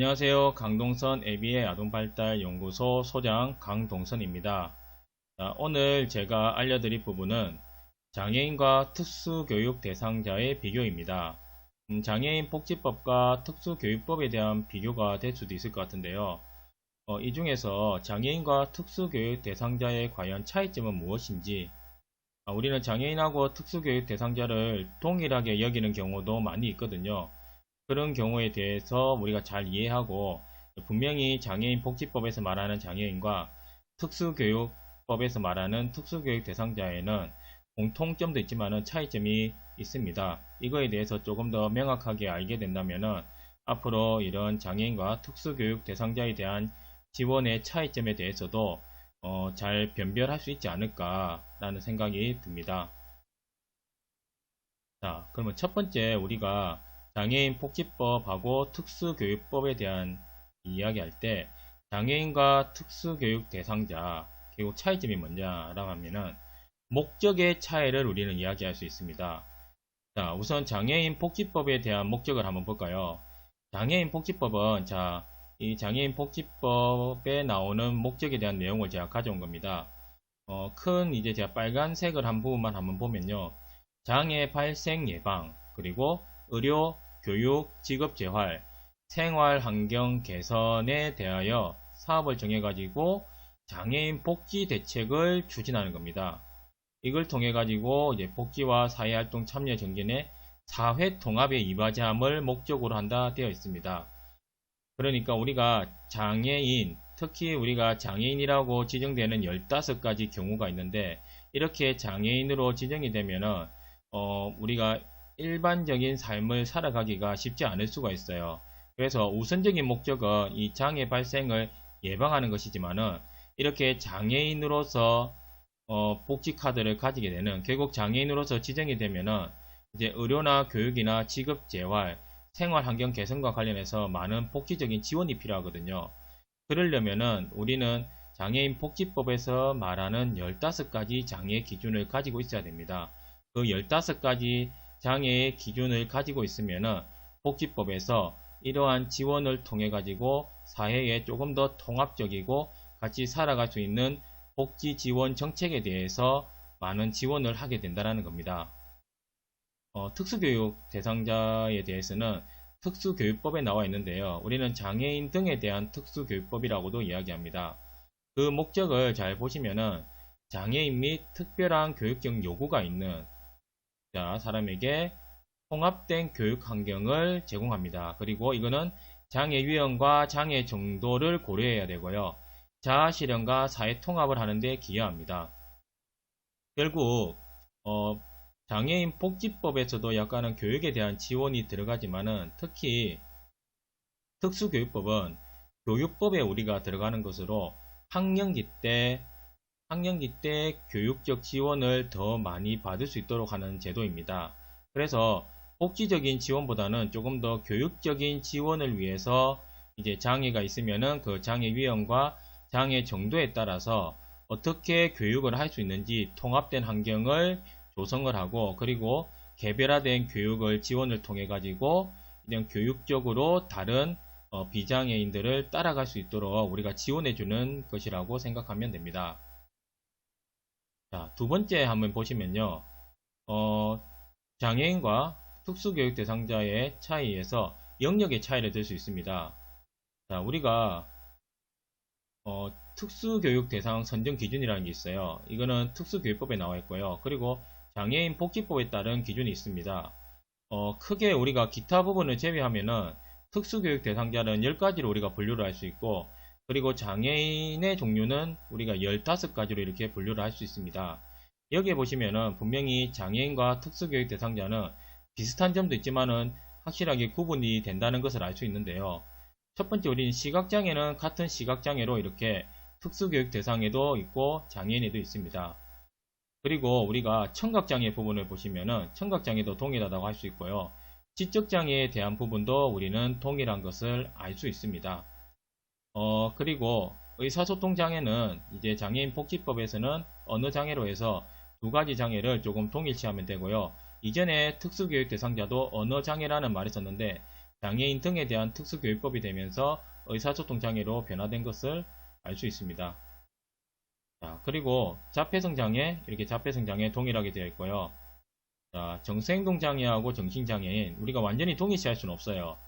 안녕하세요. 강동선 AB의 아동발달연구소 소장 강동선입니다. 오늘 제가 알려드릴 부분은 장애인과 특수교육 대상자의 비교입니다. 장애인 복지법과 특수교육법에 대한 비교가 될 수도 있을 것 같은데요. 이 중에서 장애인과 특수교육 대상자의 과연 차이점은 무엇인지, 우리는 장애인하고 특수교육 대상자를 동일하게 여기는 경우도 많이 있거든요. 그런 경우에 대해서 우리가 잘 이해하고, 분명히 장애인 복지법에서 말하는 장애인과 특수교육법에서 말하는 특수교육 대상자에는 공통점도 있지만 차이점이 있습니다. 이거에 대해서 조금 더 명확하게 알게 된다면 앞으로 이런 장애인과 특수교육 대상자에 대한 지원의 차이점에 대해서도 잘 변별할 수 있지 않을까라는 생각이 듭니다. 자, 그러면 첫 번째 우리가 장애인 복지법하고 특수교육법에 대한 이야기할 때 장애인과 특수교육 대상자 결국 차이점이 뭐냐라고 하면은 목적의 차이를 우리는 이야기할 수 있습니다. 자, 우선 장애인 복지법에 대한 목적을 한번 볼까요? 장애인 복지법은 이 장애인 복지법에 나오는 목적에 대한 내용을 제가 가져온 겁니다. 큰 이제 제가 빨간색을 한 부분만 한번 보면요. 장애 발생 예방, 그리고 의료, 교육, 직업 재활, 생활 환경 개선에 대하여 사업을 정해가지고 장애인 복지 대책을 추진하는 겁니다. 이걸 통해가지고 이제 복지와 사회활동 참여 정진의 사회 통합의 이바지함을 목적으로 한다 되어 있습니다. 그러니까 우리가 장애인, 특히 우리가 장애인이라고 지정되는 15가지 경우가 있는데, 이렇게 장애인으로 지정이 되면은 우리가 일반적인 삶을 살아가기가 쉽지 않을 수가 있어요. 그래서 우선적인 목적은 이 장애 발생을 예방하는 것이지만은, 이렇게 장애인으로서 복지 카드를 가지게 되는, 결국 장애인으로서 지정이 되면은 이제 의료나 교육이나 직업 재활, 생활 환경 개선과 관련해서 많은 복지적인 지원이 필요하거든요. 그러려면은 우리는 장애인 복지법에서 말하는 15가지 장애 기준을 가지고 있어야 됩니다. 그 15가지 장애의 기준을 가지고 있으면은 복지법에서 이러한 지원을 통해 가지고 사회에 조금 더 통합적이고 같이 살아갈 수 있는 복지 지원 정책에 대해서 많은 지원을 하게 된다는 겁니다. 특수교육 대상자에 대해서는 특수교육법에 나와 있는데요. 우리는 장애인 등에 대한 특수교육법이라고도 이야기합니다. 그 목적을 잘 보시면은 장애인 및 특별한 교육적 요구가 있는 사람에게 통합된 교육 환경을 제공합니다. 그리고 이거는 장애 유형과 장애 정도를 고려해야 되고요. 자아 실현과 사회 통합을 하는 데 기여합니다. 결국 장애인 복지법에서도 약간은 교육에 대한 지원이 들어가지만은, 특히 특수교육법은 교육법에 우리가 들어가는 것으로 학령기 때 교육적 지원을 더 많이 받을 수 있도록 하는 제도입니다. 그래서 복지적인 지원보다는 조금 더 교육적인 지원을 위해서 이제 장애가 있으면은 그 장애 유형과 장애 정도에 따라서 어떻게 교육을 할 수 있는지 통합된 환경을 조성을 하고, 그리고 개별화된 교육을 지원을 통해 가지고 그냥 교육적으로 다른 비장애인들을 따라갈 수 있도록 우리가 지원해 주는 것이라고 생각하면 됩니다. 자, 두 번째 한번 보시면요. 장애인과 특수교육 대상자의 차이에서 영역의 차이를 들 수 있습니다. 자, 우리가 특수교육 대상 선정 기준이라는 게 있어요. 이거는 특수교육법에 나와 있고요. 그리고 장애인 복지법에 따른 기준이 있습니다. 크게 우리가 기타 부분을 제외하면은 특수교육 대상자는 10가지로 우리가 분류를 할 수 있고, 그리고 장애인의 종류는 우리가 15가지로 이렇게 분류를 할 수 있습니다. 여기에 보시면은 분명히 장애인과 특수교육 대상자는 비슷한 점도 있지만은 확실하게 구분이 된다는 것을 알 수 있는데요. 첫 번째, 우리는 시각장애는 같은 시각장애로 이렇게 특수교육 대상에도 있고 장애인에도 있습니다. 그리고 우리가 청각장애 부분을 보시면은 청각장애도 동일하다고 할 수 있고요. 지적장애에 대한 부분도 우리는 동일한 것을 알 수 있습니다. 그리고 의사소통 장애는 이제 장애인 복지법에서는 언어장애로 해서 2가지 장애를 조금 동일시하면 되고요. 이전에 특수교육 대상자도 언어장애라는 말이 있었는데, 장애인 등에 대한 특수교육법이 되면서 의사소통 장애로 변화된 것을 알 수 있습니다. 자, 그리고 자폐성 장애, 이렇게 자폐성 장애 동일하게 되어 있고요. 자, 정서행동 장애하고 정신장애인, 우리가 완전히 동일시할 수는 없어요.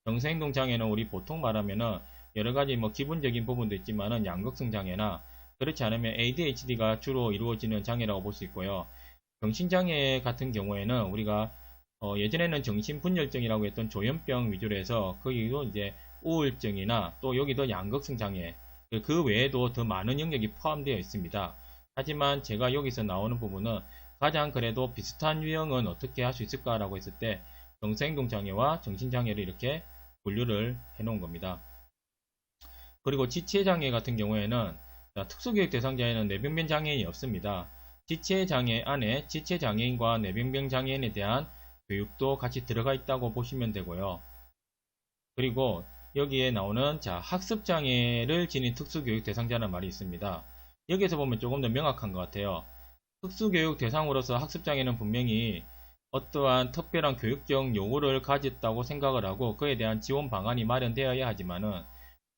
정서행동 장애는 우리 보통 말하면은 여러 가지 뭐 기본적인 부분도 있지만은 양극성 장애나 그렇지 않으면 ADHD가 주로 이루어지는 장애라고 볼 수 있고요. 정신장애 같은 경우에는 우리가 예전에는 정신분열증이라고 했던 조현병 위주로 해서 거기도 이제 우울증이나 또 여기도 양극성 장애, 그 외에도 더 많은 영역이 포함되어 있습니다. 하지만 제가 여기서 나오는 부분은 가장 그래도 비슷한 유형은 어떻게 할 수 있을까라고 했을 때 정서행동 장애와 정신장애를 이렇게 분류를 해 놓은 겁니다. 그리고 지체장애 같은 경우에는 특수교육 대상자에는 뇌병변 장애인이 없습니다. 지체장애 안에 지체장애인과 뇌병변 장애인에 대한 교육도 같이 들어가 있다고 보시면 되고요. 그리고 여기에 나오는 학습장애를 지닌 특수교육 대상자라는 말이 있습니다. 여기에서 보면 조금 더 명확한 것 같아요. 특수교육 대상으로서 학습장애는 분명히 어떠한 특별한 교육적 요구를 가졌다고 생각을 하고 그에 대한 지원 방안이 마련되어야 하지만은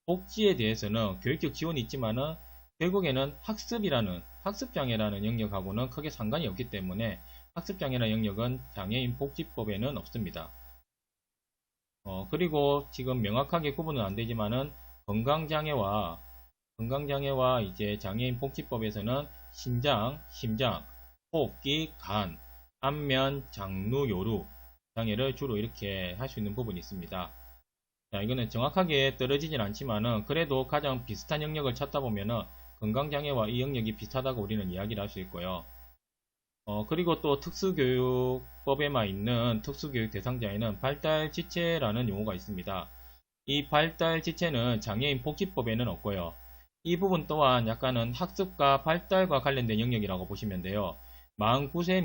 복지에 대해서는 교육적 지원이 있지만은 결국에는 학습장애라는 영역하고는 크게 상관이 없기 때문에 학습장애라는 영역은 장애인 복지법에는 없습니다. 그리고 지금 명확하게 구분은 안 되지만은 건강장애와 이제 장애인 복지법에서는 신장, 심장, 호흡기, 간, 안면, 장루, 요루 장애를 주로 이렇게 할 수 있는 부분이 있습니다. 자, 이거는 정확하게 떨어지진 않지만은 그래도 가장 비슷한 영역을 찾다 보면은 건강장애와 이 영역이 비슷하다고 우리는 이야기를 할 수 있고요. 그리고 또 특수교육법에만 있는 특수교육 대상자에는 발달지체라는 용어가 있습니다. 이 발달지체는 장애인 복지법에는 없고요. 이 부분 또한 약간은 학습과 발달과 관련된 영역이라고 보시면 돼요. 49세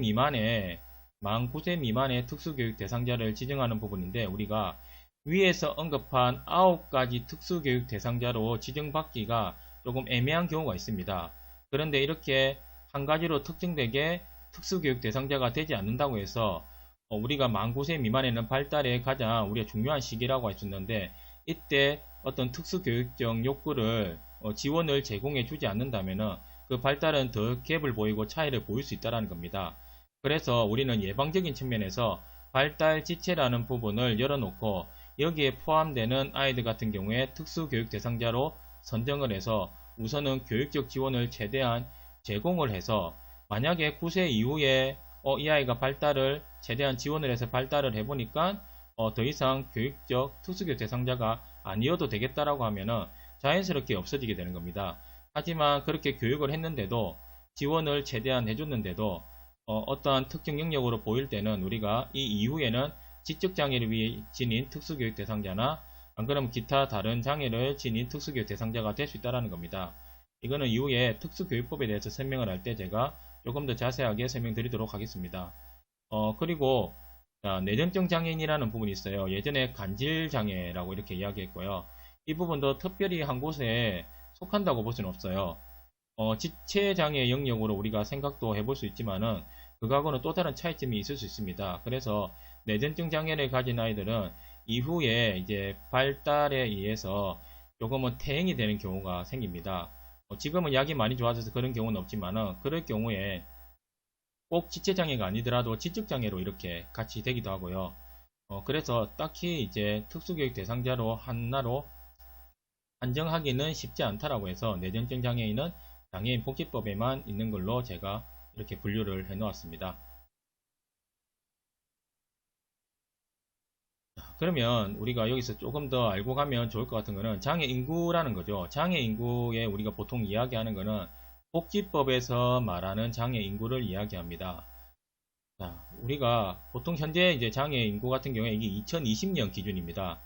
미만의 특수교육 대상자를 지정하는 부분인데 우리가 위에서 언급한 9가지 특수교육 대상자로 지정받기가 조금 애매한 경우가 있습니다. 그런데 이렇게 한 가지로 특정되게 특수교육 대상자가 되지 않는다고 해서 우리가 만 9세 미만에는 발달에 가장 우리가 중요한 시기라고 할 수 있는데 이때 어떤 특수교육적 욕구를 지원을 제공해 주지 않는다면 그 발달은 더 갭을 보이고 차이를 보일 수 있다는 겁니다. 그래서 우리는 예방적인 측면에서 발달 지체라는 부분을 열어놓고 여기에 포함되는 아이들 같은 경우에 특수교육 대상자로 선정을 해서 우선은 교육적 지원을 최대한 제공을 해서 만약에 9세 이후에 이 아이가 발달을 최대한 지원을 해서 발달을 해보니까 더 이상 교육적 특수교육 대상자가 아니어도 되겠다라고 하면은 자연스럽게 없어지게 되는 겁니다. 하지만 그렇게 교육을 했는데도 지원을 최대한 해줬는데도 어떠한 특정 영역으로 보일 때는 우리가 이 이후에는 지적장애를 지닌 특수교육 대상자나 안 그러면 기타 다른 장애를 지닌 특수교육 대상자가 될 수 있다는 겁니다. 이거는 이후에 특수교육법에 대해서 설명을 할 때 제가 조금 더 자세하게 설명드리도록 하겠습니다. 그리고 내전증 장애인이라는 부분이 있어요. 예전에 간질장애라고 이렇게 이야기했고요. 이 부분도 특별히 한 곳에 속한다고 볼 수는 없어요. 지체장애 영역으로 우리가 생각도 해볼 수 있지만은 그거하고는 또 다른 차이점이 있을 수 있습니다. 그래서 내전증 장애를 가진 아이들은 이후에 이제 발달에 의해서 조금은 퇴행이 되는 경우가 생깁니다. 지금은 약이 많이 좋아져서 그런 경우는 없지만은 그럴 경우에 꼭 지체장애가 아니더라도 지적장애로 이렇게 같이 되기도 하고요. 그래서 딱히 이제 특수교육 대상자로 하나로 한정하기는 쉽지 않다라고 해서 내전증 장애인은 장애인 복지법에만 있는 걸로 제가 이렇게 분류를 해 놓았습니다. 그러면 우리가 여기서 조금 더 알고 가면 좋을 것 같은 거는 장애인구라는 거죠. 장애인구에 우리가 보통 이야기하는 거는 복지법에서 말하는 장애인구를 이야기합니다. 자, 우리가 보통 현재 이제 장애인구 같은 경우에 이게 2020년 기준입니다.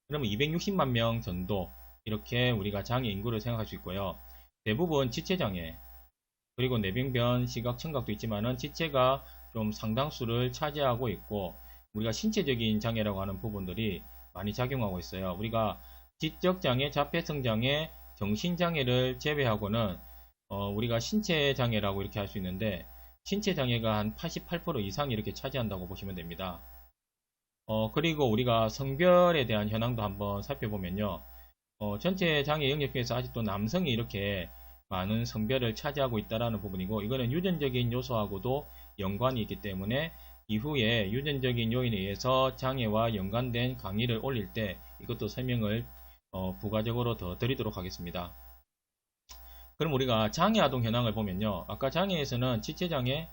그러면 260만 명 정도 이렇게 우리가 장애인구를 생각할 수 있고요. 대부분 지체장애 그리고 뇌병변, 시각, 청각도 있지만은 지체가 좀 상당수를 차지하고 있고 우리가 신체적인 장애라고 하는 부분들이 많이 작용하고 있어요. 우리가 지적장애, 자폐성장애, 정신장애를 제외하고는 우리가 신체장애라고 이렇게 할 수 있는데 신체장애가 한 88% 이상 이렇게 차지한다고 보시면 됩니다. 그리고 우리가 성별에 대한 현황도 한번 살펴보면요. 전체 장애 영역 중에서 아직도 남성이 이렇게 많은 성별을 차지하고 있다는 부분이고, 이거는 유전적인 요소하고도 연관이 있기 때문에 이후에 유전적인 요인에 의해서 장애와 연관된 강의를 올릴 때 이것도 설명을 부가적으로 더 드리도록 하겠습니다. 그럼 우리가 장애 아동 현황을 보면요. 아까 장애에서는 지체장애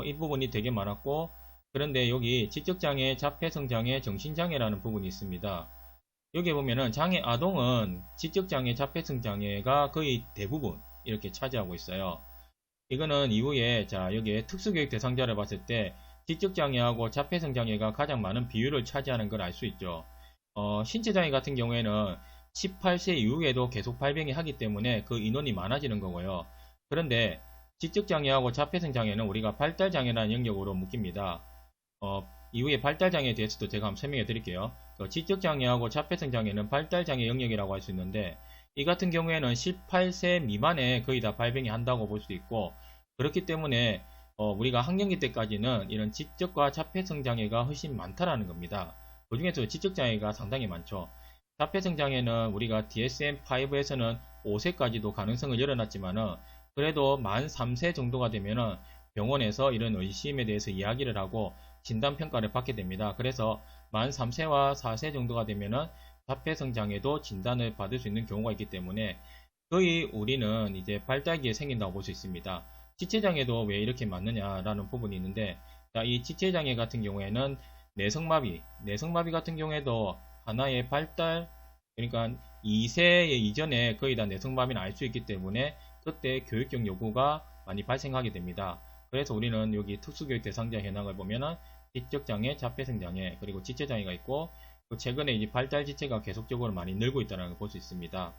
이 부분이 되게 많았고, 그런데 여기 지적장애, 자폐성장애, 정신장애라는 부분이 있습니다. 여기 보면은 장애 아동은 지적장애, 자폐성장애가 거의 대부분 이렇게 차지하고 있어요. 이거는 이후에 자 여기에 특수교육 대상자를 봤을 때 지적장애하고 자폐성장애가 가장 많은 비율을 차지하는 걸 알 수 있죠. 신체장애 같은 경우에는 18세 이후에도 계속 발병이 하기 때문에 그 인원이 많아지는 거고요. 그런데 지적장애하고 자폐성장애는 우리가 발달장애라는 영역으로 묶입니다. 이후에 발달장애에 대해서도 제가 한번 설명해 드릴게요. 지적장애하고 자폐성장애는 발달장애 영역이라고 할 수 있는데, 이 같은 경우에는 18세 미만에 거의 다 발병이 한다고 볼 수 있고, 그렇기 때문에 우리가 학령기 때까지는 이런 지적과 자폐성장애가 훨씬 많다라는 겁니다. 그 중에서 지적장애가 상당히 많죠. 자폐성장애는 우리가 DSM-5에서는 5세까지도 가능성을 열어놨지만은, 그래도 만 3세 정도가 되면은 병원에서 이런 의심에 대해서 이야기를 하고 진단평가를 받게 됩니다. 그래서 만 3세와 4세 정도가 되면은 자폐성장애도 진단을 받을 수 있는 경우가 있기 때문에 거의 우리는 이제 발달기에 생긴다고 볼 수 있습니다. 지체장애도 왜 이렇게 많느냐라는 부분이 있는데, 자, 이 지체장애 같은 경우에는 내성마비 같은 경우에도 하나의 발달, 그러니까 2세 이전에 거의 다 내성마비는 알 수 있기 때문에 그때 교육적 요구가 많이 발생하게 됩니다. 그래서 우리는 여기 특수교육 대상자 현황을 보면은 지적장애, 자폐성장애, 그리고 지체장애가 있고, 최근에 이제 발달 지체가 계속적으로 많이 늘고 있다는 걸 볼 수 있습니다.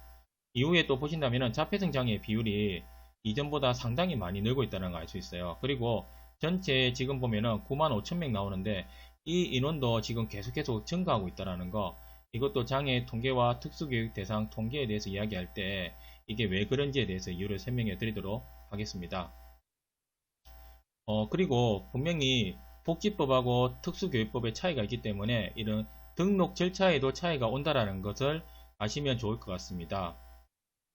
이후에 또 보신다면은 자폐성장애 비율이 이전보다 상당히 많이 늘고 있다는 걸 알 수 있어요. 그리고 전체 지금 보면은 95,000명 나오는데 이 인원도 지금 계속해서 증가하고 있다는 거, 이것도 장애 통계와 특수교육 대상 통계에 대해서 이야기할 때 이게 왜 그런지에 대해서 이유를 설명해 드리도록 하겠습니다. 그리고 분명히 복지법하고 특수교육법의 차이가 있기 때문에 이런 등록 절차에도 차이가 온다라는 것을 아시면 좋을 것 같습니다.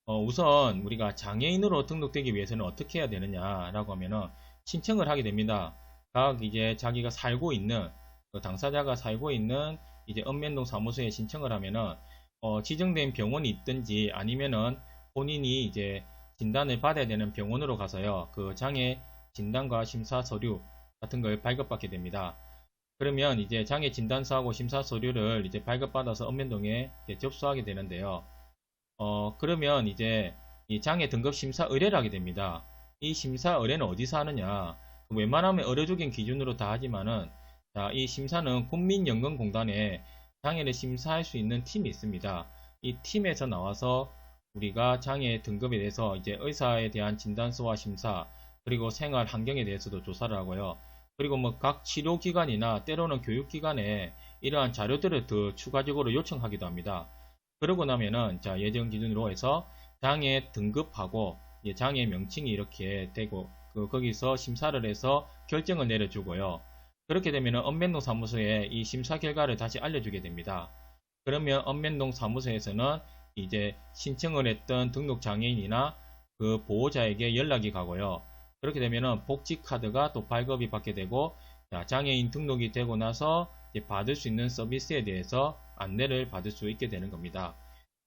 우선 우리가 장애인으로 등록되기 위해서는 어떻게 해야 되느냐라고 하면은 신청을 하게 됩니다. 각 이제 자기가 살고 있는 그 당사자가 살고 있는 이제 읍면동 사무소에 신청을 하면은 지정된 병원이 있든지 아니면은 본인이 이제 진단을 받아야 되는 병원으로 가서요. 그 장애 진단과 심사 서류 같은 걸 발급받게 됩니다. 그러면 이제 장애 진단서하고 심사 서류를 이제 발급받아서 읍면동에 접수하게 되는데요. 그러면 이제 이 장애 등급 심사 의뢰를 하게 됩니다. 이 심사 의뢰는 어디서 하느냐? 웬만하면 의료적인 기준으로 다 하지만은, 자, 이 심사는 국민연금공단에 장애를 심사할 수 있는 팀이 있습니다. 이 팀에서 나와서 우리가 장애 등급에 대해서 이제 의사에 대한 진단서와 심사, 그리고 생활 환경에 대해서도 조사를 하고요. 그리고 뭐 각 치료기관이나 때로는 교육기관에 이러한 자료들을 더 추가적으로 요청하기도 합니다. 그러고 나면은 자 예정 기준으로 해서 장애 등급하고 장애 명칭이 이렇게 되고 거기서 심사를 해서 결정을 내려주고요. 그렇게 되면은 읍면동 사무소에 이 심사 결과를 다시 알려주게 됩니다. 그러면 읍면동 사무소에서는 이제 신청을 했던 등록 장애인이나 그 보호자에게 연락이 가고요. 그렇게 되면은 복지 카드가 또 발급이 받게 되고, 장애인 등록이 되고 나서 이제 받을 수 있는 서비스에 대해서 안내를 받을 수 있게 되는 겁니다.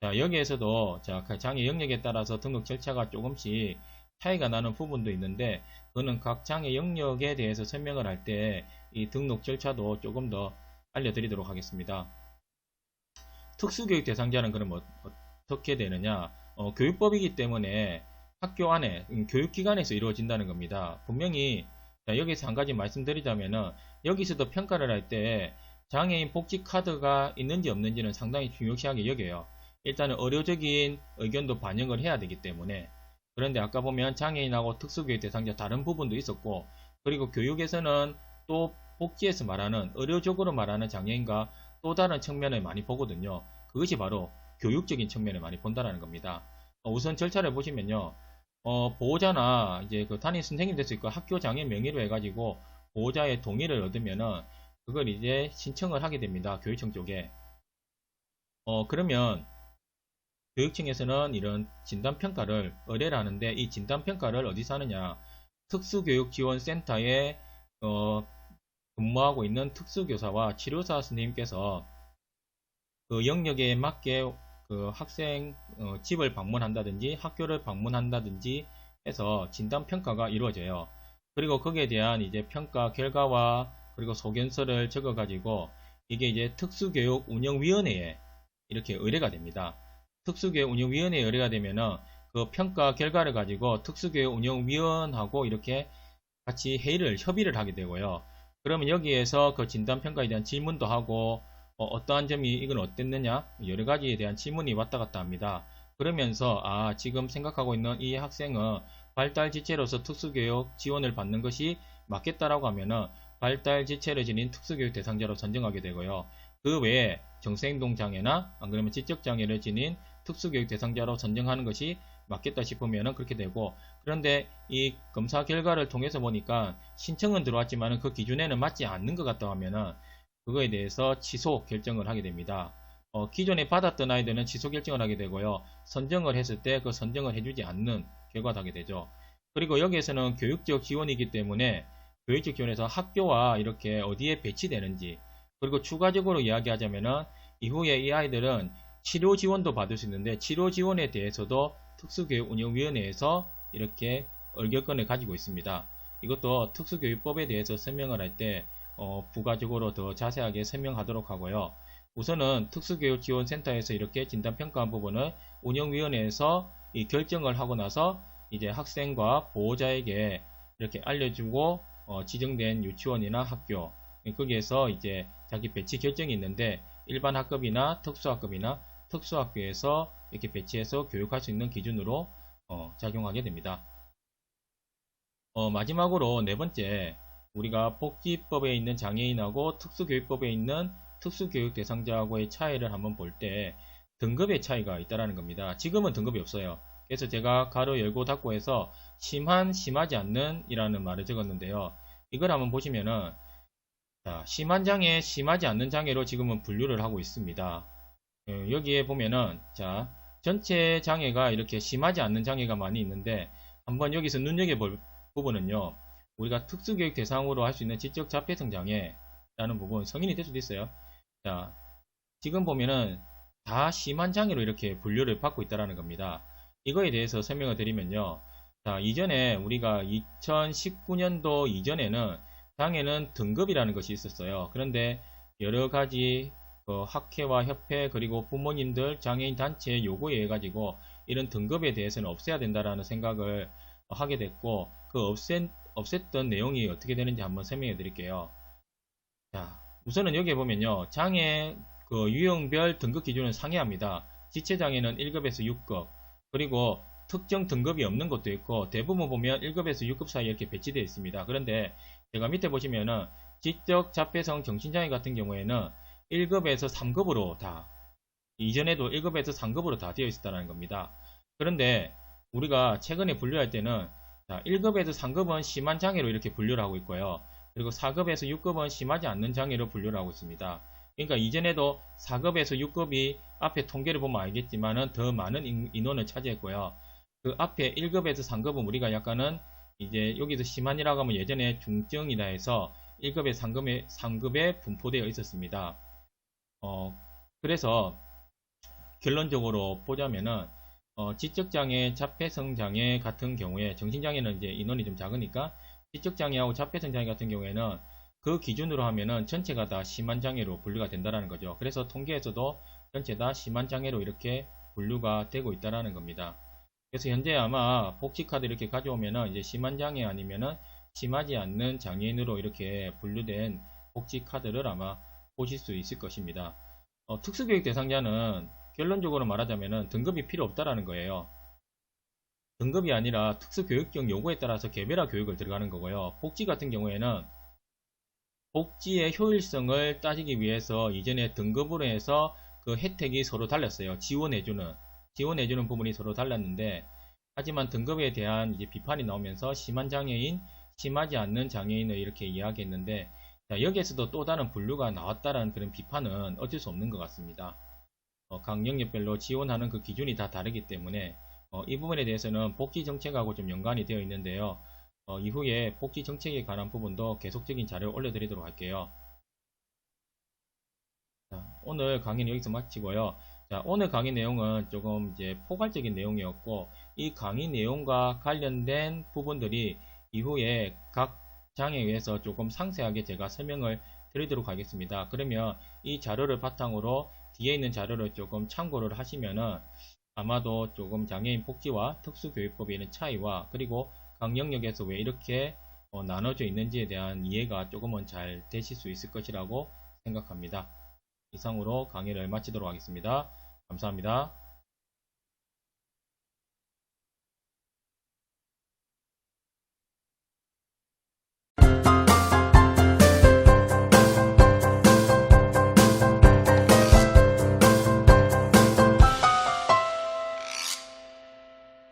자, 여기에서도 그 장애 영역에 따라서 등록 절차가 조금씩 차이가 나는 부분도 있는데, 그거는 각 장애 영역에 대해서 설명을 할 때 이 등록 절차도 조금 더 알려드리도록 하겠습니다. 특수교육 대상자는 그럼 어떻게 되느냐? 교육법이기 때문에 학교 안에 교육기관에서 이루어진다는 겁니다. 분명히 여기서 한 가지 말씀드리자면은, 여기서도 평가를 할 때 장애인 복지 카드가 있는지 없는지는 상당히 중요시하게 여겨요. 일단은 의료적인 의견도 반영을 해야 되기 때문에. 그런데 아까 보면 장애인하고 특수교육 대상자 다른 부분도 있었고, 그리고 교육에서는 또 복지에서 말하는 의료적으로 말하는 장애인과 또 다른 측면을 많이 보거든요. 그것이 바로 교육적인 측면을 많이 본다는 겁니다. 우선 절차를 보시면요. 보호자나 이제 그 담임 선생님 될 수 있고 학교 장애 명의로 해가지고 보호자의 동의를 얻으면은 그걸 이제 신청을 하게 됩니다. 교육청 쪽에. 그러면 교육청에서는 이런 진단평가를 의뢰를 하는데, 이 진단평가를 어디서 하느냐? 특수교육지원센터에 근무하고 있는 특수교사와 치료사 선생님께서 그 영역에 맞게 그 학생 집을 방문한다든지 학교를 방문한다든지 해서 진단평가가 이루어져요. 그리고 거기에 대한 이제 평가 결과와 그리고 소견서를 적어 가지고 이게 이제 특수교육운영위원회에 이렇게 의뢰가 됩니다. 특수교육운영위원회에 의뢰가 되면은 그 평가 결과를 가지고 특수교육운영위원하고 이렇게 같이 협의를 하게 되고요. 그러면 여기에서 그 진단평가에 대한 질문도 하고 어떠한 점이 이건 어땠느냐 여러 가지에 대한 질문이 왔다 갔다 합니다. 그러면서 지금 생각하고 있는 이 학생은 발달 지체로서 특수교육 지원을 받는 것이 맞겠다라고 하면은 발달 지체를 지닌 특수교육 대상자로 선정하게 되고요. 그 외에 정서행동 장애나 안 그러면 지적 장애를 지닌 특수교육 대상자로 선정하는 것이 맞겠다 싶으면 그렇게 되고, 그런데 이 검사 결과를 통해서 보니까 신청은 들어왔지만 그 기준에는 맞지 않는 것 같다 하면은 그거에 대해서 취소 결정을 하게 됩니다. 기존에 받았던 아이들은 취소 결정을 하게 되고요. 선정을 했을 때 그 선정을 해주지 않는 결과가 하게 되죠. 그리고 여기에서는 교육적 지원이기 때문에 교육적 지원에서 학교와 이렇게 어디에 배치되는지, 그리고 추가적으로 이야기하자면은 이후에 이 아이들은 치료 지원도 받을 수 있는데 치료 지원에 대해서도 특수교육운영위원회에서 이렇게 의결권을 가지고 있습니다. 이것도 특수교육법에 대해서 설명을 할 때 부가적으로 더 자세하게 설명하도록 하고요. 우선은 특수교육지원센터에서 이렇게 진단평가한 부분을 운영위원회에서 이 결정을 하고 나서 이제 학생과 보호자에게 이렇게 알려주고 지정된 유치원이나 학교 거기에서 이제 자기 배치 결정이 있는데 일반 학급이나 특수학급이나 특수학교에서 이렇게 배치해서 교육할 수 있는 기준으로 작용하게 됩니다. 마지막으로 네 번째, 우리가 복지법에 있는 장애인하고 특수교육법에 있는 특수교육 대상자하고의 차이를 한번 볼 때 등급의 차이가 있다는 겁니다. 지금은 등급이 없어요. 그래서 제가 가로 열고 닫고 해서 심한, 심하지 않는 이라는 말을 적었는데요. 이걸 한번 보시면은 심한 장애, 심하지 않는 장애로 지금은 분류를 하고 있습니다. 여기에 보면은 전체 장애가 이렇게 심하지 않는 장애가 많이 있는데 한번 여기서 눈여겨볼 부분은요. 우리가 특수교육 대상으로 할 수 있는 지적 자폐성 장애라는 부분, 성인이 될 수도 있어요. 지금 보면은 다 심한 장애로 이렇게 분류를 받고 있다는 겁니다. 이거에 대해서 설명을 드리면요. 이전에 우리가 2019년도 이전에는 장애는 등급이라는 것이 있었어요. 그런데 여러 가지 학회와 협회 그리고 부모님들 장애인 단체의 요구에 의해 가지고 이런 등급에 대해서는 없애야 된다라는 생각을 하게 됐고, 그 없앴던 내용이 어떻게 되는지 한번 설명해 드릴게요. 우선은 여기에 보면요. 장애 유형별 등급 기준은 상이합니다. 지체장애는 1급에서 6급, 그리고 특정 등급이 없는 것도 있고 대부분 보면 1급에서 6급 사이에 이렇게 배치되어 있습니다. 그런데 제가 밑에 보시면은 지적 자폐성 정신장애 같은 경우에는 1급에서 3급으로 다, 이전에도 1급에서 3급으로 다 되어 있었다는 겁니다. 그런데 우리가 최근에 분류할 때는 1급에서 3급은 심한 장애로 이렇게 분류를 하고 있고요. 그리고 4급에서 6급은 심하지 않는 장애로 분류를 하고 있습니다. 그러니까 이전에도 4급에서 6급이 앞에 통계를 보면 알겠지만은 더 많은 인원을 차지했고요. 그 앞에 1급에서 3급은 우리가 약간은 이제 여기서 심한이라고 하면 예전에 중증이라 해서 1급에서 3급에 분포되어 있었습니다. 그래서 결론적으로 보자면은 지적장애, 자폐성장애 같은 경우에, 정신장애는 이제 인원이 좀 작으니까 지적장애하고 자폐성장애 같은 경우에는 그 기준으로 하면은 전체가 다 심한 장애로 분류가 된다는 거죠. 그래서 통계에서도 전체 다 심한 장애로 이렇게 분류가 되고 있다는 겁니다. 그래서 현재 아마 복지카드 이렇게 가져오면은 이제 심한 장애 아니면은 심하지 않는 장애인으로 이렇게 분류된 복지카드를 아마 보실 수 있을 것입니다. 특수교육 대상자는 결론적으로 말하자면 등급이 필요 없다라는 거예요. 등급이 아니라 특수교육적 요구에 따라서 개별화 교육을 들어가는 거고요. 복지 같은 경우에는 복지의 효율성을 따지기 위해서 이전에 등급으로 해서 그 혜택이 서로 달랐어요. 지원해주는 부분이 서로 달랐는데, 하지만 등급에 대한 이제 비판이 나오면서 심한 장애인, 심하지 않는 장애인을 이렇게 이야기했는데, 자, 여기에서도 또 다른 분류가 나왔다는 그런 비판은 어쩔 수 없는 것 같습니다. 각 영역별로 지원하는 그 기준이 다 다르기 때문에 이 부분에 대해서는 복지 정책하고 좀 연관이 되어 있는데요. 이후에 복지 정책에 관한 부분도 계속적인 자료를 올려드리도록 할게요. 자, 오늘 강의는 여기서 마치고요. 자, 오늘 강의 내용은 조금 이제 포괄적인 내용이었고, 이 강의 내용과 관련된 부분들이 이후에 각 장에 의해서 조금 상세하게 제가 설명을 드리도록 하겠습니다. 그러면 이 자료를 바탕으로 뒤에 있는 자료를 조금 참고를 하시면은 아마도 조금 장애인 복지와 특수교육법에 있는 차이와 그리고 각 영역에서 왜 이렇게 나눠져 있는지에 대한 이해가 조금은 잘 되실 수 있을 것이라고 생각합니다. 이상으로 강의를 마치도록 하겠습니다. 감사합니다.